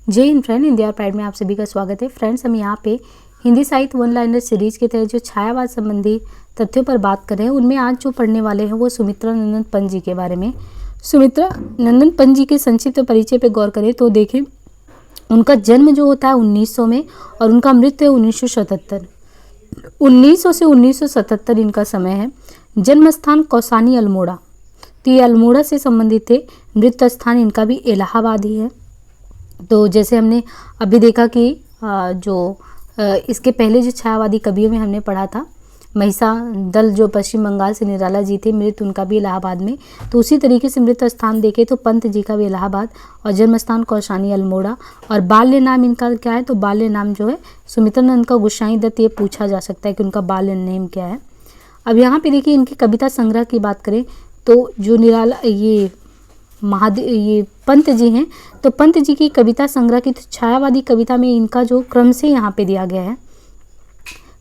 जय हिंद फ्रेंड, हिंदी और पैड में आप सभी का स्वागत है। फ्रेंड्स, हम यहाँ पे हिंदी साहित्य वन लाइनर सीरीज के तहत जो छायावाद संबंधी तथ्यों पर बात कर रहे हैं, उनमें आज जो पढ़ने वाले हैं वो सुमित्रा नंदन पंत जी के बारे में। सुमित्रा नंदन पंत जी के संक्षिप्त परिचय पर गौर करें तो देखें, उनका जन्म जो होता है 1900 में और उनका मृत्यु है 1977। 1900 से 1977 इनका समय है। जन्म स्थान कौसानी अल्मोड़ा, तो ये अल्मोड़ा से संबंधित थे। मृत्यु स्थान इनका भी इलाहाबाद ही है। तो जैसे हमने अभी देखा कि इसके पहले जो छायावादी कवियों में हमने पढ़ा था, महिषा दल जो पश्चिम बंगाल से निराला जी थे, मृत्यु उनका भी इलाहाबाद में। तो उसी तरीके से मृत्यु स्थान देखें तो पंत जी का भी इलाहाबाद और जन्म स्थान कौशानी अल्मोड़ा। और बाल्य नाम इनका क्या है, तो बाल्य नाम जो है सुमित्रानंद का गोसाई दत्त, ये पूछा जा सकता है कि उनका बाल्य नेम क्या है। अब यहाँ पे देखिए, इनकी कविता संग्रह की बात करें तो जो निराला ये पंत जी हैं, तो पंत जी की कविता संग्रह की छायावादी कविता में इनका जो क्रम से यहाँ पे दिया गया है,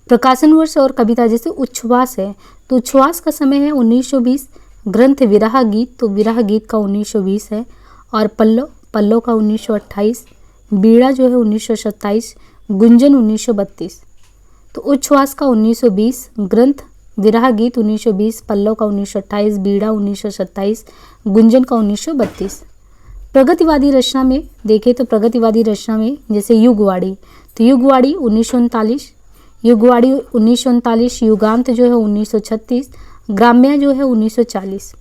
प्रकाशन वर्ष और कविता जैसे उच्छ्वास है, तो उच्छ्वास का समय है 1920। ग्रंथ विरह गीत, तो विरह गीत का 1920 है। और पल्लव का 1928, बीड़ा जो है 1927, गुंजन 1932। तो उच्छ्वास का 1920, ग्रंथ विरह गीत 1920, पल्लव का 1928, बीड़ा 1927, गुंजन का 1932। प्रगतिवादी रचना में देखें तो प्रगतिवादी रचना में जैसे युगवाड़ी, तो युगवाड़ी 1939, युगांत जो है 1936, ग्राम्या जो है 1940।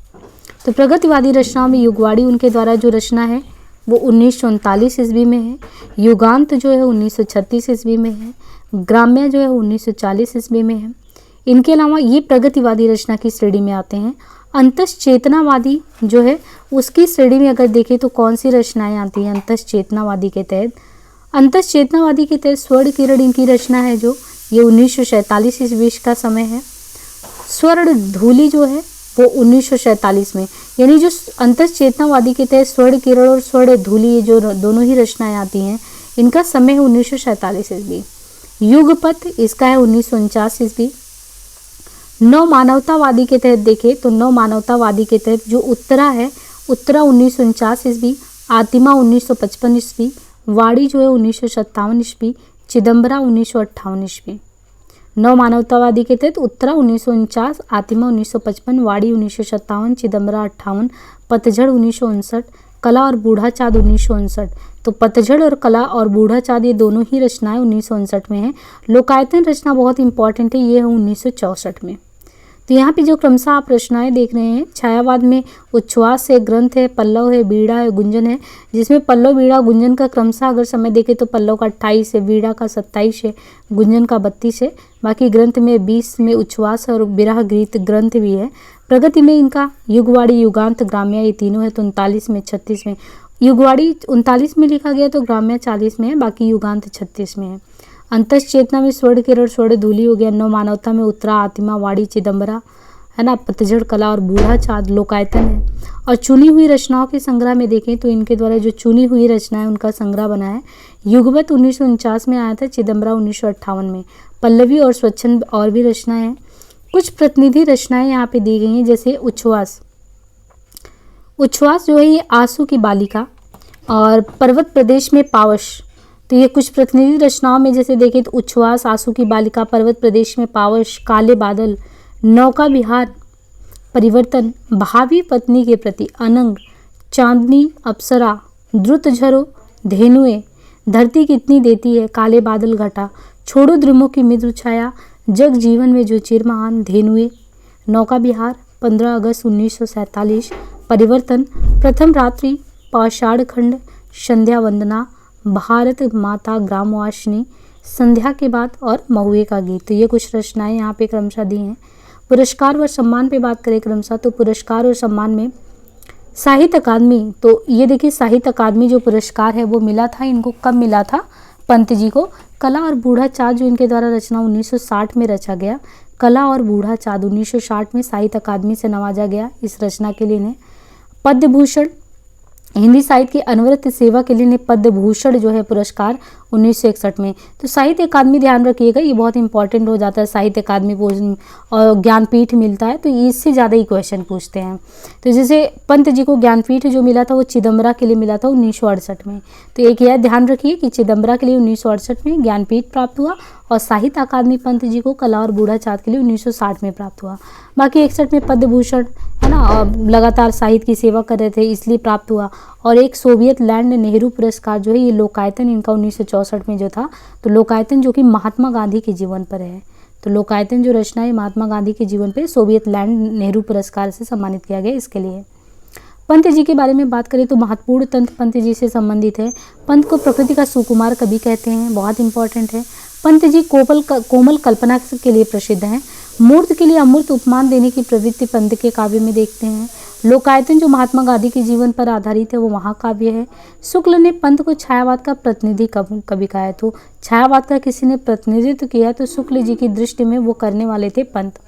तो प्रगतिवादी रचनाओं में युगवाड़ी उनके द्वारा जो रचना है वो 1939 ईस्वी में है, युगांत जो है 1936 ईस्वी में है, ग्राम्या जो है 1940 ईस्वी में है। इनके अलावा ये प्रगतिवादी रचना की श्रेणी में आते हैं। अंतश्चेतनावादी जो है उसकी श्रेणी में अगर देखें तो कौन सी रचनाएं आती हैं अंतश्चेतनावादी के तहत। अंतश्चेतनावादी के तहत स्वर्ण किरण इनकी रचना है, जो ये 1947 ईस्वी का समय है। स्वर्ण धूलि जो है वो 1947 में, यानी जो अंतश्चेतनावादी के तहत स्वर्ण किरण और स्वर्ण धूलि ये जो दोनों ही रचनाएं आती हैं, इनका समय है 1947 ईस्वी। युगपथ इसका है 1949 ईस्वी। नव मानवतावादी के तहत देखें तो नव मानवतावादी के तहत जो उत्तरा है, उत्तरा 1949 ईस्वी, आतिमा 1955 ईस्वी, वाड़ी जो है 1957 ईस्वी, चिदम्बरा 1958 ईस्वी। नव मानवतावादी के तहत उत्तरा 1949, आतिमा 1955, वाड़ी 1957, चिदम्बरा 58, पतझड़ 1959, कला और बूढ़ा चाँद 1959। तो पतझड़ और कला और बूढ़ा चाँद ये दोनों ही रचनाएं 1959 में हैं। लोकायतन रचना बहुत इंपॉर्टेंट है, ये है 1964 में। तो यहाँ पे जो क्रमशः आप रचनाएं देख रहे हैं, छायावाद में उच्छ्वास है, ग्रंथ है, पल्लव है, बीड़ा है, गुंजन है, जिसमें पल्लव बीड़ा गुंजन का क्रमशः अगर समय देखें तो पल्लव का 28 है, बीड़ा का 27 है, गुंजन का 32 है। बाकी ग्रंथ में 20 में उच्छ्वास और विरह गीत ग्रंथ भी है। प्रगति में इनका युगवाड़ी, युगांत, ग्राम्या ये तीनों है, तो 39 में, 36 में। युगवाड़ी 39 में लिखा गया तो ग्राम्या 40 में है, बाकी युगांत 36 में है। अंतश्चेतना में स्वर्ण किरण, स्वर्ण धूलि हो गया। नव मानवता में उत्तरा, आतिमा, वाड़ी, चिदम्बरा है ना, पतझड़, कला और बूढ़ा चाँद लोकायतन है। और चुनी हुई रचनाओं के संग्रह में देखें तो इनके द्वारा जो चुनी हुई रचनाएं उनका संग्रह बना है। युगपथ 1949 में आया था, चिदम्बरा 1958 में। पल्लवी और स्वच्छंद और भी रचनाएं हैं। कुछ प्रतिनिधि रचनाएं यहाँ पे दी गई हैं, जैसे उच्छ्वास। उच्छ्वास जो है ये आंसू की बालिका और पर्वत प्रदेश में पावश, तो ये कुछ प्रतिनिधि रचनाओं में जैसे देखें तो उच्छ्वास, आंसू की बालिका, पर्वत प्रदेश में पावश, काले बादल, नौका विहार, परिवर्तन, भावी पत्नी के प्रति, अनंग, चांदनी, अप्सरा, द्रुत झरो, धेनुए, धरती कितनी देती है, काले बादल, घटा, छोड़ो द्रुमों की मृदु छाया, जग जीवन में जो चिर महान, धेनुए, नौका विहार, 15 अगस्त 1947, परिवर्तन, प्रथम रात्रि, पाषाढ़ खंड, संध्या वंदना, भारत माता, ग्रामवासिनी, संध्या के बाद और महुए का गीत। तो ये कुछ रचनाएं यहाँ पे क्रमशः दी हैं। पुरस्कार व सम्मान पे बात करें क्रमशः, तो पुरस्कार और सम्मान में साहित्य अकादमी, तो ये देखिए साहित्य अकादमी जो पुरस्कार है वो मिला था इनको, कब मिला था, पंत जी को। कला और बूढ़ा चाँद जो इनके द्वारा रचना 1960 में रचा गया, कला और बूढ़ा चाँद 1960 में साहित्य अकादमी से नवाजा गया इस रचना के लिए इन्हें। पद्म भूषण, हिंदी साहित्य की अनवरत सेवा के लिए इन्हें पद्म भूषण जो है पुरस्कार 1961 में। तो साहित्य अकादमी ध्यान रखिएगा, ये बहुत इंपॉर्टेंट हो जाता है, साहित्य अकादमी और ज्ञानपीठ मिलता है तो इससे ज़्यादा ही क्वेश्चन पूछते हैं। तो जैसे पंत जी को ज्ञानपीठ जो मिला था वो चिदम्बरा के लिए मिला था 1968 में। तो एक यह ध्यान रखिए कि चिदम्बरा के लिए 1968 में ज्ञानपीठ प्राप्त हुआ और साहित्य अकादमी पंत जी को कला और बूढ़ा चाँद के लिए 1960 में प्राप्त हुआ। बाकी 61 में पद्म भूषण है ना, और लगातार साहित्य की सेवा कर रहे थे इसलिए प्राप्त हुआ। और एक सोवियत लैंड नेहरू पुरस्कार जो है ये लोकायतन इनका 1964 में जो था। तो लोकायतन जो कि महात्मा गांधी के जीवन पर है, तो लोकायतन जो रचना है महात्मा गांधी के जीवन पर सोवियत लैंड नेहरू पुरस्कार से सम्मानित किया गया इसके लिए। पंत जी के बारे में बात करें तो महत्वपूर्ण तंत्र पंत जी से संबंधित है। पंत को प्रकृति का सुकुमार कवि कहते हैं, बहुत इंपॉर्टेंट है। पंत जी कोमल कल्पना के लिए प्रसिद्ध हैं। मूर्त के लिए अमूर्त उपमान देने की प्रवृत्ति पंत के काव्य में देखते हैं। लोकायतन जो महात्मा गांधी के जीवन पर आधारित है वो महाकाव्य है। शुक्ल ने पंत को छायावाद का प्रतिनिधि कवि कहा है, तो छायावाद का किसी ने प्रतिनिधित्व किया तो शुक्ल जी की दृष्टि में वो करने वाले थे पंत।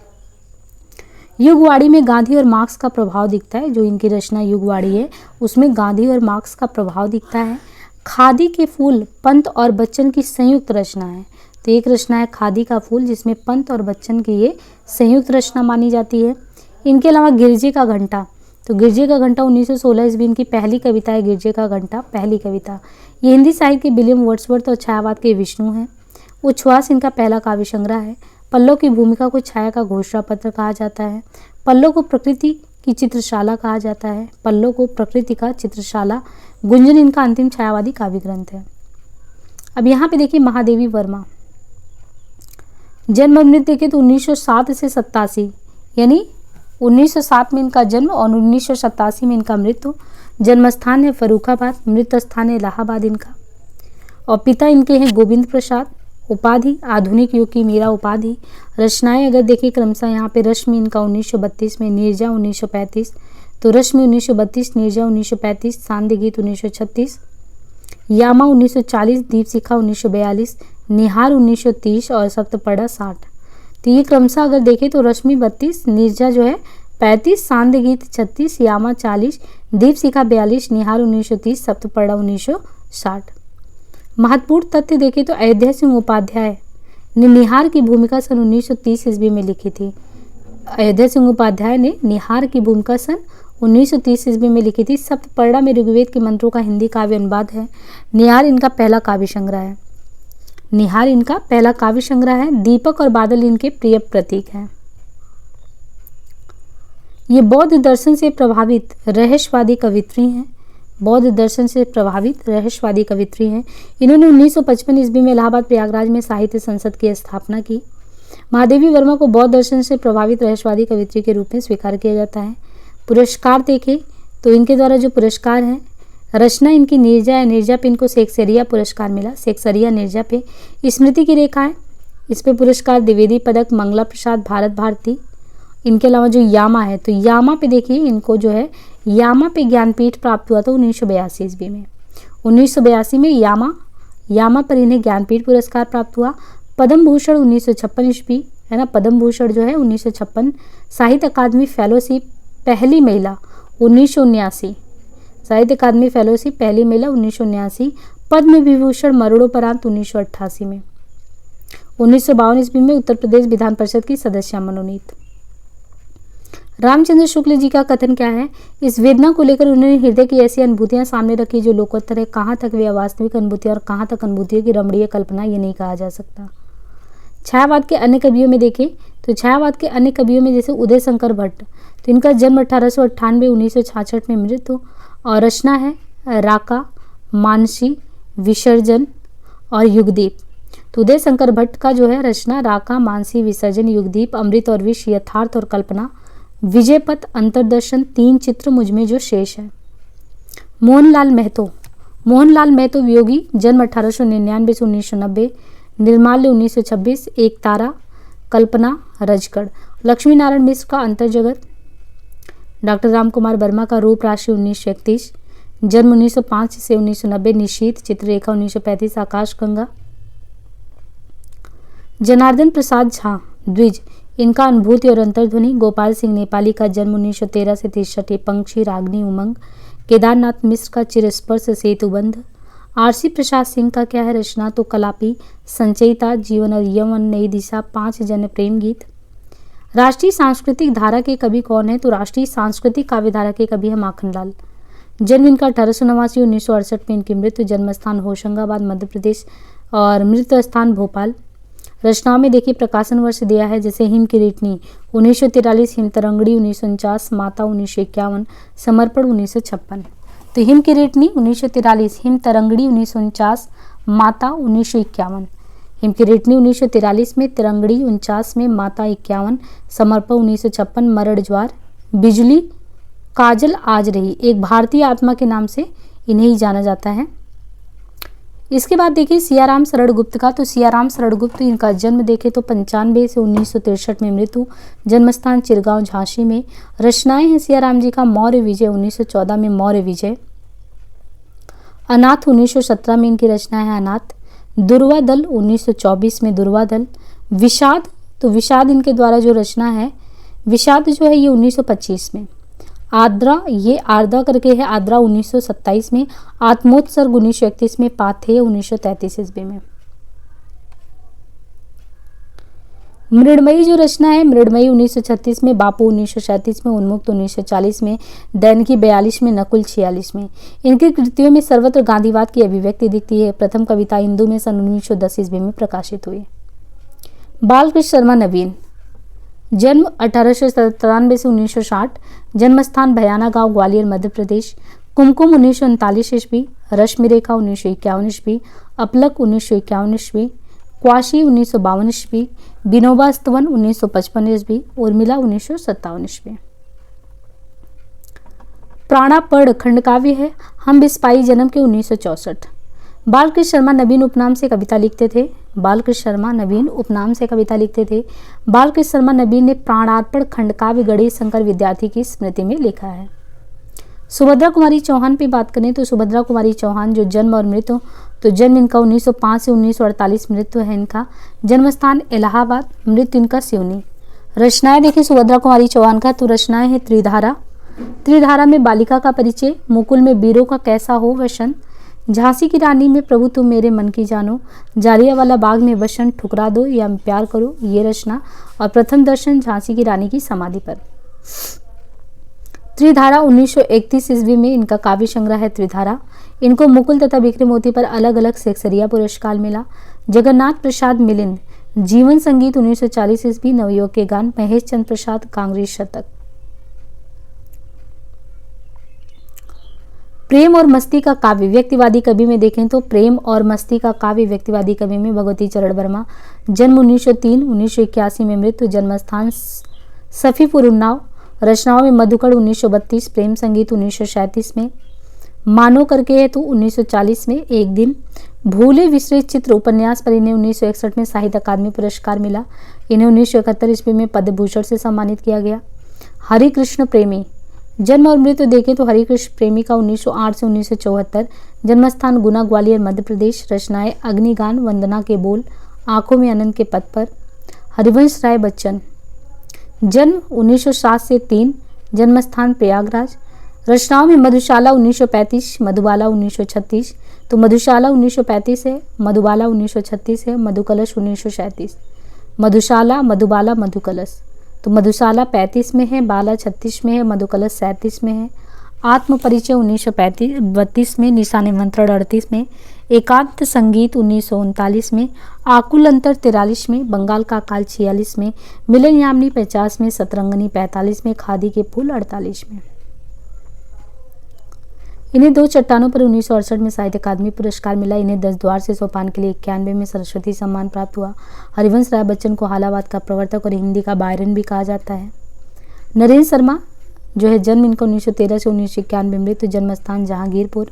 युगवाड़ी में गांधी और मार्क्स का प्रभाव दिखता है, जो इनकी रचना युगवाड़ी है उसमें गांधी और मार्क्स का प्रभाव दिखता है। खादी के फूल पंत और बच्चन की संयुक्त रचना है, तो एक रचना है खादी का फूल जिसमें पंत और बच्चन की ये संयुक्त रचना मानी जाती है। इनके अलावा गिरजे का घंटा, तो गिरजे का घंटा 1916 ईस्वी इनकी पहली कविता है। गिरजे का घंटा पहली कविता, ये हिंदी साहित्य के विलियम वर्ड्सवर्थ और छायावाद के विष्णु हैं। उच्छ्वास इनका पहला काव्य संग्रह है। पल्लव की भूमिका को छाया का घोषणा पत्र कहा जाता है। पल्लव को प्रकृति की चित्रशाला कहा जाता है। पल्लव को प्रकृति का चित्रशाला। गुंजन इनका अंतिम छायावादी काव्य ग्रंथ है। अब यहाँ पे देखिए महादेवी वर्मा, जन्म मृत्यु देखें तो 1907 से 87, यानी 1907 में इनका जन्म और 1987 में इनका मृत्यु। जन्म स्थान है फर्रुखाबाद, मृत्यु स्थान है इलाहाबाद इनका। और पिता इनके हैं गोविंद प्रसाद। उपाधि आधुनिक युग की मीरा उपाधि। रचनाएं अगर देखिए क्रमशः यहाँ पे रश्मि इनका 1932 में, नीरजा 1935, तो रश्मि 1932, नीरजा 1935, सांध्य गीत 1936, यामा 1940, दीपशिखा 1942, निहार 1930 और सप्तपदा 60। तो ये क्रमशः अगर देखें तो रश्मि 32, नीरजा जो है 35, सांध्य गीत 36, यामा 40, दीपशिखा 42, निहार 1930, सप्तपदा 1960। महत्वपूर्ण तथ्य देखें तो अयोध्या सिंह उपाध्याय ने निहार की भूमिका सन 1930 ईस्वी में लिखी थी। अयोध्या सिंह उपाध्याय ने निहार की भूमिका सन 1930 ईस्वी में लिखी थी। सप्तपदा में ऋग्वेद के मंत्रों का हिंदी काव्य अनुवाद है। निहार इनका पहला काव्य संग्रह है। निहार इनका पहला काव्य संग्रह है। दीपक और बादल इनके प्रिय प्रतीक हैं। ये बौद्ध दर्शन से प्रभावित रहस्यवादी कवित्री हैं। बौद्ध दर्शन से प्रभावित रहस्यवादी कवित्री हैं। इन्होंने 1955 ईस्वी में इलाहाबाद प्रयागराज में साहित्य संसद की स्थापना की। महादेवी वर्मा को बौद्ध दर्शन से प्रभावित रहस्यवादी कवित्री के रूप में स्वीकार किया जाता है। पुरस्कार देखें तो इनके द्वारा जो पुरस्कार हैं, रचना इनकी नीरजा है। नीरजा पे इनको शेक्सपियर पुरस्कार मिला। शेक्सपियर नीरजा पे। स्मृति की रेखाएं, इस पे पुरस्कार द्विवेदी पदक, मंगला प्रसाद, भारत भारती। इनके अलावा जो यामा है, तो यामा पे देखिए इनको जो है यामा पे ज्ञानपीठ प्राप्त हुआ था 1982 ईस्वी में। 1982 में यामा पर इन्हें ज्ञानपीठ पुरस्कार प्राप्त हुआ। पद्म भूषण 1956 ईस्वी है ना, पद्म भूषण जो है 1956। साहित्य अकादमी फेलोशिप पहली महिला 1979, साहित्य अकादमी फेलोशिप पहली महिला 1979। पद्म विभूषण मरणोपरांत 1988 में। 1952 ईस्वी में उत्तर प्रदेश विधान परिषद की सदस्य मनोनीत। रामचंद्र शुक्ल जी का कथन क्या है? इस वेदना को लेकर उन्होंने हृदय की ऐसी अनुभूतियां सामने रखी जो लोकोत्तर है। कहाँ तक वे अवास्तविक अनुभूति और कहाँ तक अनुभूतियों की रमणीय कल्पना, ये नहीं कहा जा सकता। छायावाद के अन्य कवियों में देखें तो छायावाद के अन्य कवियों में जैसे उदय शंकर भट्ट, तो इनका जन्म 1898 1966 में मृत्यु। और रचना है राका, मानसी, विसर्जन और युगदीप। तो उदय शंकर भट्ट का जो है रचना राका, मानसी, विसर्जन, युगदीप, अमृत और विष, यथार्थ और कल्पना, विजय पथ, अंतरदर्शन, तीन चित्र, मुझमें जो शेष है। मोहनलाल महतो वियोगी, जन्म 1899 से 1990, निर्माल्य 1926, एक तारा, कल्पना, रजकड़। लक्ष्मी नारायण मिश्र का अंतर्जगत। डॉक्टर राम कुमार वर्मा का रूप राशि 1931, जन्म 1905 से 1990, निशीथ, चित्ररेखा 1935, आकाश गंगा। जनार्दन प्रसाद झा द्विज, इनका अनुभूति और अंतर्ध्वनि। गोपाल सिंह नेपाली का जन्म 1913 से 63, पंक्षी, रागनी, उमंग। केदारनाथ मिश्र का चिरस्पर्श सेतुबंध। आरसी प्रसाद सिंह का क्या है रचना, तो कलापी, संचयिता, जीवन और यौवन, नई दिशा, 5 जन प्रेम गीत। राष्ट्रीय सांस्कृतिक धारा के कवि कौन है, तो राष्ट्रीय सांस्कृतिक काव्य धारा के कवि है माखनलाल। जन्म इनका 1889, 1968 में इनकी मृत्यु। जन्म स्थान होशंगाबाद मध्य प्रदेश और मृत्यु स्थान भोपाल। रचनाओं में देखिए प्रकाशन वर्ष दिया है, जैसे हिम किरीटनी 1943, हिम तरंगड़ी 1949, माता 1951, समर्पण 1956। तो हिम किरीटनी 1943, हिम तरंगड़ी 1949, माता 1951। हिम किरीटनी 1943 में, तिरंगड़ी 49 में, माता 51, समर्पण 1956, मरण ज्वार, बिजली, काजल आज रही, एक भारतीय आत्मा के नाम से इन्हें ही जाना जाता है। इसके बाद देखिए सियाराम शरण गुप्त का, तो सियाराम शरण गुप्त इनका जन्म देखें तो 95 से 1963 में मृत्यु। जन्मस्थान चिरगांव झांसी में। रचनाएं हैं सियाराम जी का मौर्य विजय 1914 में, मौर्य विजय। अनाथ 1917 में इनकी रचना है अनाथ। दुर्वा दल 1924 में, दुर्वा दल। विषाद, तो विषाद इनके द्वारा जो रचना है, विषाद जो है ये 1925 में। आद्रा, ये आर्द्रा करके है, आद्रा 1927 में। आत्मोत्सर्ग 1931 में। पाथेय 1933 ईस्वी में। मृण्मयी जो रचना है, मृण्मयी 1936 में, बापू 1937 में, उन्मुक्त 1940 में, दैनिकी 42 में, नकुल 46 में। इनकी कृतियों में सर्वत्र गांधीवाद की अभिव्यक्ति दिखती है। प्रथम कविता हिंदू में सन 1910 ईस्वी में प्रकाशित हुई। बालकृष्ण शर्मा नवीन, जन्म 1897 से 1960, जन्मस्थान भयाना गांव ग्वालियर मध्य प्रदेश। कुमकुम 1939 ईस्वी, रश्मि रेखा 1951 ईस्वी, अपलक 1951 ईस्वी, क्वाशी 1952 ईस्वी, विनोबा स्तवन 1955 ईस्वी, उर्मिला 1957 ईस्वी। प्राणापर्ण खंडकाव्य है, हम बिस्पाई जन्म के 1964। बालकृष्ण शर्मा नवीन उपनाम से कविता लिखते थे। बालकृष्ण शर्मा नवीन उपनाम से कविता लिखते थे। बालकृष्ण शर्मा नवीन ने प्राणार्पण खंडकाव्य गणेश शंकर विद्यार्थी की स्मृति में लिखा है। सुभद्रा कुमारी चौहान पे बात करें तो सुभद्रा कुमारी चौहान जो जन्म और मृत्यु, तो जन्म इनका 1905 से 1948, मृत्यु है इनका। जन्मस्थान इलाहाबाद, मृत्यु इनका सिवनी। रचनाएं देखिए सुभद्रा कुमारी चौहान का, तो रचनाएं हैं त्रिधारा। त्रिधारा में बालिका का परिचय, मुकुल में वीरों का कैसा हो वसन, झांसी की रानी में प्रभु तुम मेरे मन की जानो, जालियावाला बाग में वसन, ठुकरा दो या प्यार करो, ये रचना। और प्रथम दर्शन झांसी की रानी की समाधि पर। त्रिधारा 1931 ईस्वी में इनका काव्य संग्रह है त्रिधारा। इनको मुकुल तथा बिखरे मोती पर अलग अलग सेक्सरिया पुरस्कार मिला। जगन्नाथ प्रसाद मिलिंद, जीवन संगीत 1940 ईस्वी, नवयुवक के गान, महेश चंद्र प्रसाद, कांग्रेस शतक। प्रेम और मस्ती का काव्य व्यक्तिवादी कवि में देखें तो प्रेम और मस्ती का काव्य व्यक्तिवादी कवि में भगवती चरण वर्मा। जन्म 1903, 1981 में मृत्यु। जन्मस्थान सफीपुर उन्नाव। रचनाओं में मधुकर 1932, प्रेम संगीत 1937 में, मानो करके है तो 1940 में, एक दिन, भूले विसरे चित्र उपन्यास पर इन्हें 1961 में साहित्य अकादमी पुरस्कार मिला। इन्हें 1971 ईस्वी में पद्म भूषण से सम्मानित किया गया। हरिकृष्ण प्रेमी, जन्म और मृत्यु देखें तो हरिकृष्ण प्रेमी का 1908 से 1974। जन्मस्थान गुना ग्वालियर मध्य प्रदेश। रचनाएं अग्निगान, वंदना के बोल, आंखों में आनंद के पथ पर। हरिवंश राय बच्चन, जन्म 1907 से 3, जन्मस्थान प्रयागराज। रचनाओं में मधुशाला 1935, मधुबाला 1936, तो मधुशाला 1935 है, मधुबाला 1936 है, मधुकलश 1937। मधुशाला, मधुबाला, मधुकलश, तो मधुशाला 35 में है, बाला 36 में है, मधुकलश 37 में है। आत्म परिचय 1932 में, निशा निमंत्रण 38 में, एकांत संगीत 1939 में, आकुल अंतर 43 में, बंगाल का अकाल 46 में, मिलन यामिनी 50 में, सतरंगनी 45 में, खादी के फूल 48 में। इन्हें 2 चट्टानों पर 1968 में साहित्य अकादमी पुरस्कार मिला। इन्हें 10 द्वार से सोपान के लिए 91 में सरस्वती सम्मान प्राप्त हुआ। हरिवंश राय बच्चन को हालावाद का प्रवर्तक और हिंदी का बायरन भी कहा जाता है। नरेंद्र शर्मा जो है जन्म इनका 1913 से 1991, मृत्यु। जन्मस्थान जहांगीरपुर।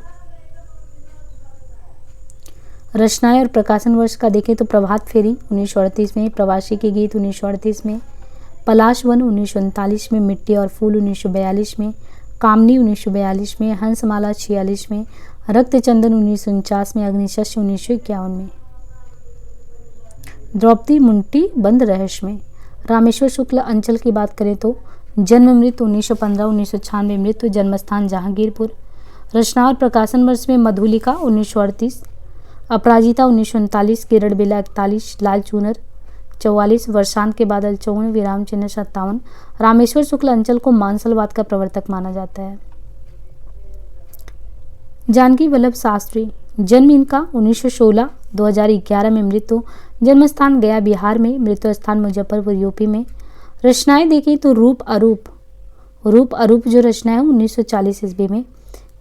रचनाएं और प्रकाशन वर्ष का देखें तो प्रभात फेरी 1938 में, प्रवासी के गीत 1938 में, पलाश वन 1939 में, मिट्टी और फूल 1942 में, कामनी 1942 में, हंसमाला 46 में, रक्तचंदन 1949 में, अग्निशस्त्र 1951 में। द्रौपदी मुंटी बंद रहस्य में। रामेश्वर शुक्ल अंचल की बात करें तो जन्म मृत्यु 1915, 1996 मृत्यु। जन्मस्थान जहांगीरपुर। रचना और प्रकाशन वर्ष में मधुलिका 1938, अपराजिता 1939, किरण बेला 41, लाल चूनर 44, वर्षांत के बादल 54, विराम चिन्ह 57। रामेश्वर शुक्ल अंचल को मानसलवाद का प्रवर्तक माना जाता है। जानकी वल्लभ शास्त्री, जन्म इनका 1916, 2011 में मृत्यु। जन्म स्थान गया बिहार में, मृत्यु स्थान मुजफ्फरपुर यूपी में। रचनाएं देखें तो रूप अरूप जो रचना है 1940 ईस्वी में,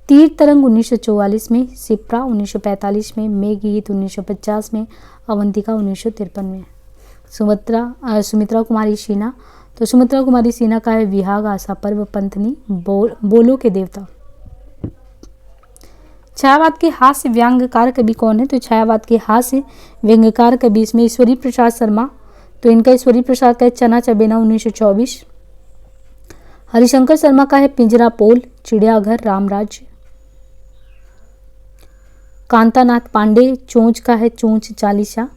तीर तरंग 1944 में, सिप्रा 1945 में, मेघ गीत 1950 में, अवंतिका 1953 में। सुमित्रा कुमारी सिन्हा, तो सुमित्रा कुमारी सिन्हा का है विहाग, आशा पर्व, पंथनी, बोलो के देवता। छायावाद के हास्य व्यंग्यकार कवि कौन है? तो छायावाद के हास्य व्यंग्यकार कवि इसमें ईश्वरी प्रसाद शर्मा, तो इनका ईश्वरी प्रसाद का है चना चबेना 1924। हरिशंकर शर्मा का है पिंजरा पोल, चिड़ियाघर, रामराज। कांतानाथ पांडे, चोंच का है चोंच चालीसा।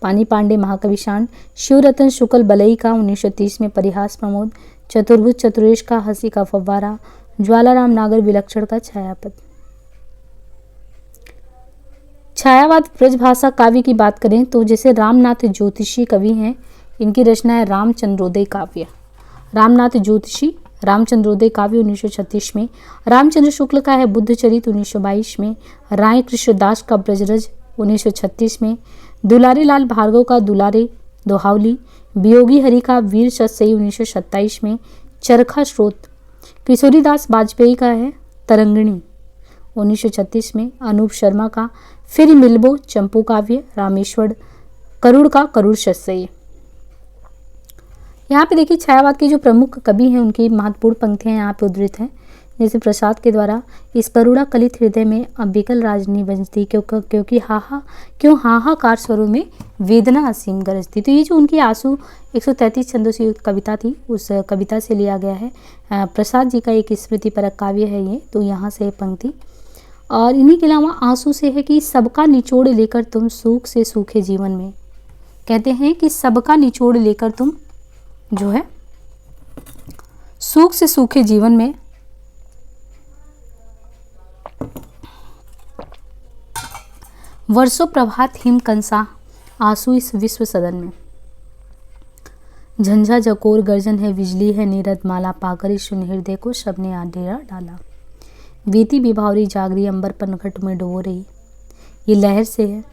पानी पांडे, महाकवि शांड। शिवरतन शुक्ल, बलई का 1930 में, परिहास प्रमोद। चतुर्भुज चतुरेश का हंसी का फव्वारा। ज्वालाराम नागर, विलक्षण का छायापद। छायावाद ब्रजभाषा काव्य की बात करें तो जैसे रामनाथ ज्योतिषी कवि हैं, इनकी रचना है रामचंद्रोदय काव्य। रामनाथ ज्योतिषी, रामचंद्रोदय काव्य 1936 में। रामचंद्र शुक्ल का है बुद्धचरित 1922 में। राय कृष्णदास का ब्रजरज 1936 में। दुलारी लाल भार्गव का दुलारे दोहावली। वियोगी हरि का वीर सतसई 1927 में। चरखा स्रोत किशोरीदास वाजपेयी का है तरंगिणी 1936 में। अनूप शर्मा का फिर मिलबो चंपू काव्य। रामेश्वर करुड़ का करुड़ सतसई। यहाँ पे देखिए छायावाद के जो प्रमुख कवि हैं उनकी महत्वपूर्ण पंक्तियाँ यहाँ पे उद्धृत हैं। जैसे प्रसाद के द्वारा, इस करुणा कलित हृदय में अब विकल राजनी बजती, क्योंकि हाहाकार स्वरों में वेदना असीम गरजती। तो ये जो उनकी आंसू 133 छंदों से युक्त कविता थी, उस कविता से लिया गया है। प्रसाद जी का एक स्मृतिपरक काव्य है ये, तो यहाँ से पंक्ति। और इन्हीं के अलावा आंसू से है कि सबका निचोड़ लेकर तुम सूख से सूखे जीवन में, कहते हैं कि सबका निचोड़ लेकर तुम जो है सूख से सूखे जीवन में वर्षों प्रभात हिम कंसा आंसू इस विश्व सदन में। झंझा जकोर गर्जन है, बिजली है नीरद माला, पाकर इस शून्य हृदय को सबने आ डेरा डाला। बीती विभावरी जागरी अंबर पनघट में डुबो रही, ये लहर से है।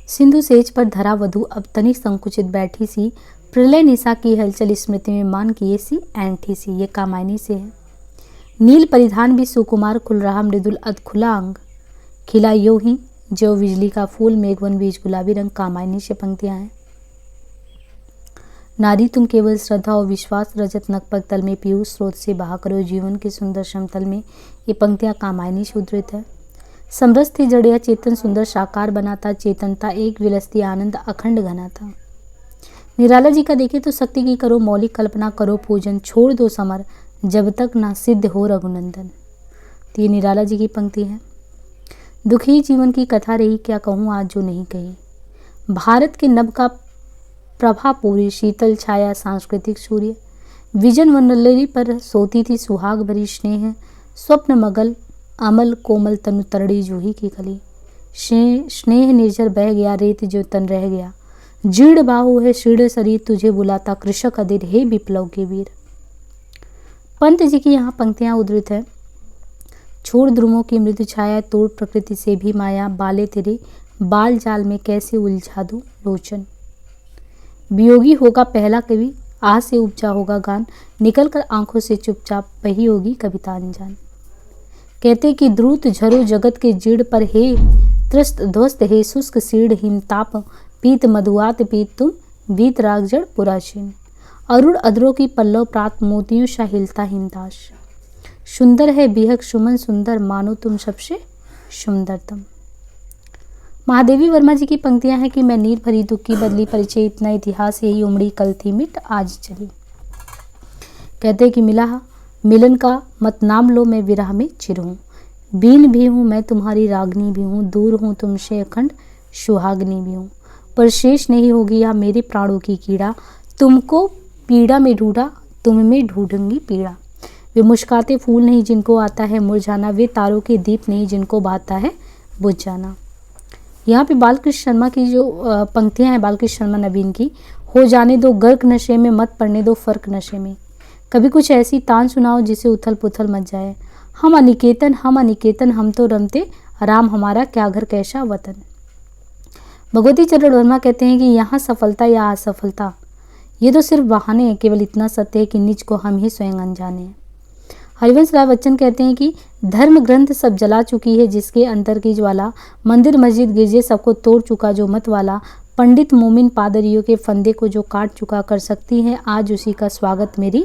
सिंधु सेज पर धरा वधु अब तनिक संकुचित बैठी सी, प्रलय निशा की हलचल स्मृति में मान किए सी ऐंठी सी, ये कामायनी से है। नील परिधान भी सुकुमार खुल रहा, मृदुल अधखुला अंग खिला यूं ही जो बिजली का फूल, मेघवन बीज गुलाबी रंग। कामायनी से पंक्तियां हैं। नारी तुम केवल श्रद्धा और विश्वास, रजत नकपक तल में पीयूष स्रोत से बहा करो जीवन के सुंदर समतल में। ये पंक्तियां कामायनी से उद्धृत है। समरस थी जड़िया चेतन सुंदर साकार बनाता, चेतनता एक विलसती आनंद अखंड घना था। निराला जी का देखें तो शक्ति की करो मौलिक कल्पना, करो पूजन छोड़ दो समर, जब तक ना सिद्ध हो रघुनंदन। तो ये निराला जी की पंक्ति है। दुखी जीवन की कथा रही, क्या कहूँ आज जो नहीं कही। भारत के नभ का प्रभा पूरी, शीतल छाया सांस्कृतिक सूर्य। विजन वनलरी पर सोती थी सुहाग भरी स्नेह, स्वप्न मगल अमल कोमल तनु तरड़ी जूही की कली। स्नेह निर्जर बह गया, रेत जो तन रह गया। जीर्ण बाहु है शीर्ण शरीर, तुझे बुलाता कृषक अधीर, हे विप्लव के वीर। पंत जी की यहाँ पंक्तियाँ उद्धृत है। छोड़ ध्रुवों की मृदु छाया, तोड़ प्रकृति से भी माया, बाले तेरे बाल जाल में कैसे उलझा दूं लोचन। वियोगी होगा पहला कवि, आह से उपजा होगा गान, निकल कर आंखों से चुपचाप बही होगी कविता अनजान। कहते कि द्रुत झरो जगत के जीड़ पर, हे त्रस्त ध्वस्त हे शुष्क सीढ़ हिमताप, पीत मधुआत पीत तुम बीत राग जड़ पुराचीन। अरुण अधरों की पल्लव प्रात, मोतियों सा हिलता हिमदास। सुंदर है बिहक सुमन सुंदर, मानो तुम सबसे सुंदरतम। महादेवी वर्मा जी की पंक्तियां हैं कि मैं नीर भरी दुख की बदली परिचय, इतना इतिहास यही उमड़ी कल थी मिट आज चली। कहते कि मिलन का मत नाम लो, मैं विरह में चिर हूँ। बीन भी हूँ मैं तुम्हारी रागनी भी हूँ, दूर हूँ तुमसे अखंड सुहागनी भी हूँ। पर शेष नहीं होगी या मेरे प्राणों की कीड़ा, तुमको पीड़ा में ढूंढा तुम में ढूंढूंगी पीड़ा। वे मुस्कुराते फूल नहीं जिनको आता है मुरझाना, वे तारों के दीप नहीं जिनको भाता है बुझ जाना। यहाँ पे बालकृष्ण शर्मा की जो पंक्तियाँ हैं बालकृष्ण शर्मा नवीन की, हो जाने दो गर्क नशे में, मत पड़ने दो फर्क नशे में, कभी कुछ ऐसी तान सुनाओ जिसे उथल पुथल मच जाए, हम अनिकेतन हम तो रमते, राम हमारा क्या घर कैसा वतन। भगवती चरण वर्मा कहते हैं कि यहाँ सफलता या असफलता ये तो सिर्फ बहाने हैं, केवल इतना सत्य है कि निज को हम ही स्वयं अनजाने हैं। हरिवंश राय बच्चन कहते हैं कि धर्म ग्रंथ सब जला चुकी है जिसके अंतर की ज्वाला, मंदिर मस्जिद गिरजे सबको तोड़ चुका जो मत वाला, पंडित मोमिन पादरियों के फंदे को जो काट चुका, कर सकती है आज उसी का स्वागत मेरी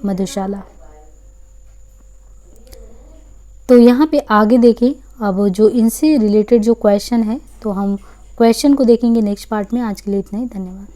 मधुशाला। तो यहाँ पे आगे देखें, अब जो इनसे रिलेटेड जो क्वेश्चन है तो हम क्वेश्चन को देखेंगे नेक्स्ट पार्ट में। आज के लिए इतना ही, धन्यवाद।